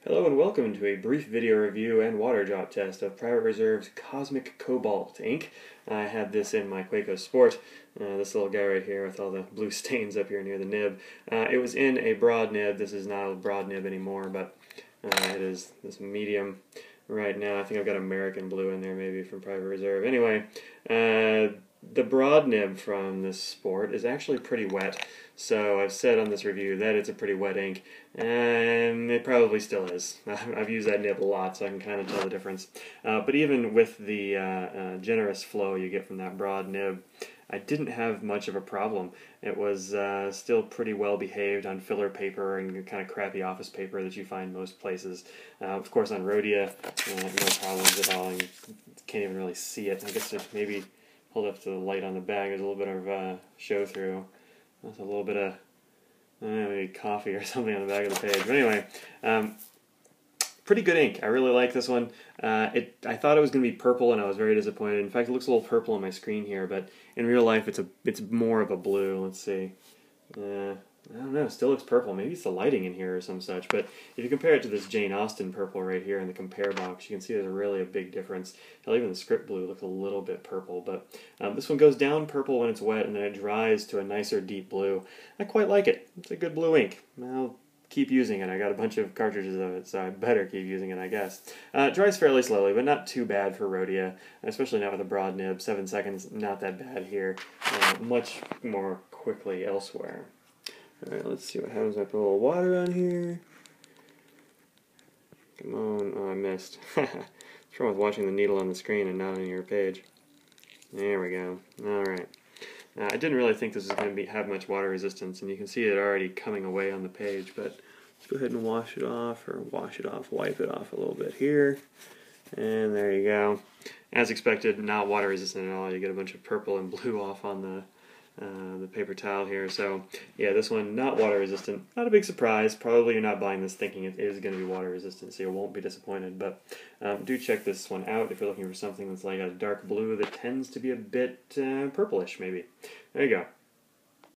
Hello and welcome to a brief video review and water drop test of Private Reserve's Cosmic Cobalt ink. I had this in my Quaco Sport, this little guy right here with all the blue stains up here near the nib. It was in a broad nib. This is not a broad nib anymore, but it is this medium right now. I think I've got American blue in there maybe from Private Reserve. Anyway, the broad nib from this sport is actually pretty wet, so I've said on this review that it's a pretty wet ink, and it probably still is. I've used that nib a lot, so I can kind of tell the difference. But even with the generous flow you get from that broad nib, I didn't have much of a problem. It was still pretty well behaved on filler paper and kind of crappy office paper that you find most places. Of course on Rhodia, no problems at all. You can't even really see it. I guess if maybe hold up to the light on the bag, there's a little bit of show through. That's a little bit of maybe coffee or something on the back of the page. But anyway, pretty good ink. I really like this one. I thought it was going to be purple, and I was very disappointed. In fact, it looks a little purple on my screen here, but in real life, it's more of a blue. Let's see. I don't know. It still looks purple. Maybe it's the lighting in here or some such. But if you compare it to this Jane Austen purple right here in the compare box, you can see there's really a big difference. Hell, even the script blue looks a little bit purple. But this one goes down purple when it's wet, and then it dries to a nicer deep blue. I quite like it. It's a good blue ink. I'll keep using it. I got a bunch of cartridges of it, so I better keep using it, I guess. It dries fairly slowly, but not too bad for Rhodia, especially not with a broad nib. 7 seconds, not that bad here. Much more quickly elsewhere. Alright, let's see what happens when I put a little water on here. Come on. Oh, I missed. What's wrong with watching the needle on the screen and not on your page? There we go. Alright. I didn't really think this was going to have much water resistance, and you can see it already coming away on the page, but let's go ahead and wash it off, or wash it off, wipe it off a little bit here. And there you go. As expected, not water resistant at all. You get a bunch of purple and blue off on the paper towel here. So yeah, this one not water resistant. Not a big surprise. Probably you're not buying this thinking it is going to be water resistant, so you won't be disappointed. But do check this one out if you're looking for something that's like a dark blue that tends to be a bit purplish maybe. There you go.